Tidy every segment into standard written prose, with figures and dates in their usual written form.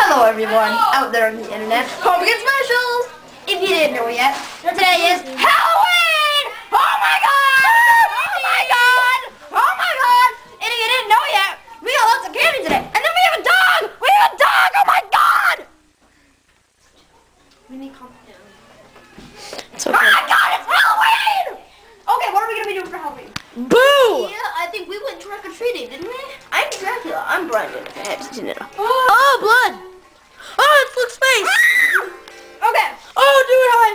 Hello everyone out there on the internet. Pumpkin specials! If you didn't know yet, today is Halloween! Oh my god! Oh my god! Oh my god! And if you didn't know yet, we got lots of candy today. And then we have a dog! We have a dog! Oh my god! We need calm down. It's okay. Oh my god, it's Halloween! Okay, what are we gonna be doing for Halloween? Boo! Yeah, I think we went trick-or-treating, didn't we? I'm Dracula. I'm Brandon. I haven't seen it. Oh, blood! Oh, it looks face! Okay. Oh, do it high!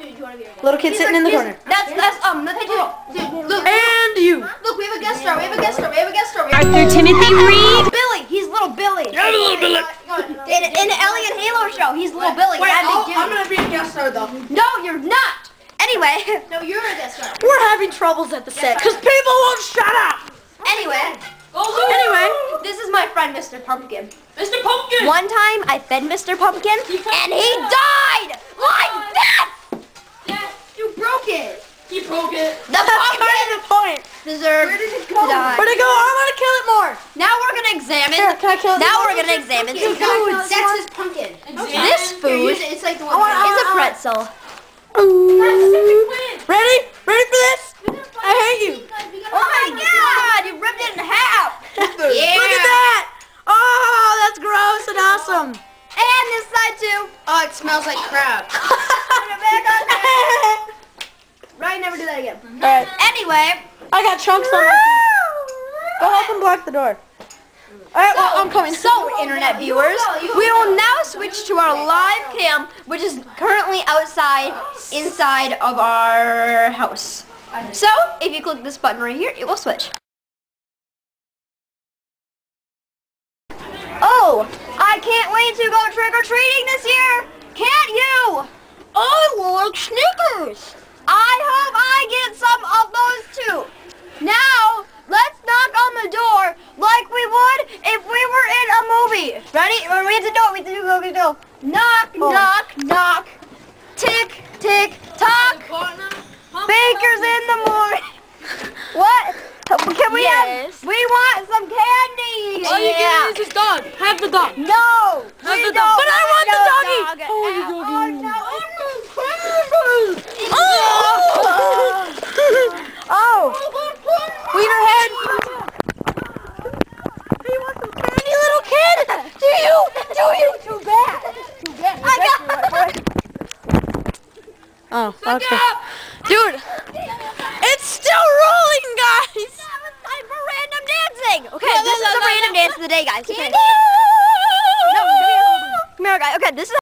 Dude, you wanna be Little kid sitting in the corner. That's dude, look. And you. Look, we have a guest star. We have a guest star. We have a guest star. Arthur Timothy Reed. Billy. He's little Billy. Yeah, little Billy. In the Ellie and Halo show, he's little Billy. Wait, I'm gonna be a guest star though. No, you're not. Anyway. No, you're a guest star. We're having troubles at the set because people won't shut up. Anyway. Anyway, This is my friend, Mr. Pumpkin. Mr. Pumpkin. One time, I fed Mr. Pumpkin, and he died like this. Yes, You broke it. he broke it. The that's pumpkin kind of the point. deserved to die. Where'd it go? I'm gonna kill it more. Now we're gonna examine. Here, can I kill it? Now we're gonna examine some foods. That's his pumpkin. Examine. This food It's like the is a pretzel. Ready? Ready for this? I hate you. Oh my god! You ripped it in half. Yeah. Look at that. Oh, that's gross and awesome. And this side too. Oh, it smells like crap. Put it back on there. Right, never do that again. Alright, Anyway. I got chunks on my feet. Go help him block the door. Alright, well, I'm coming. So, internet viewers, we will now switch to our live cam, which is currently inside of our house. So, if you click this button right here, it will switch. Oh, I can't wait to go trick-or-treating this year. Can't you? I like Snickers. I hope I get some of those too. Now, let's knock on the door like we would if we were in a movie. Ready? We have to do it. We have to do. Knock, knock, knock. Tick, tick, tock. Baker's in the morning. What? Can we have? We want some candy. All you get is this dog. Have the dog. No. Have we the don't dog. But I want the doggy. dog. Oh, the doggy. Oh. Wienerhead. Do you want some candy, little kid? Do you? Too bad. Too bad. I got. Oh, okay. Dude, it's still rolling, guys. Time for random dancing. Okay, this is the random dance of the day, guys. Okay. Come here, guys. Okay, this is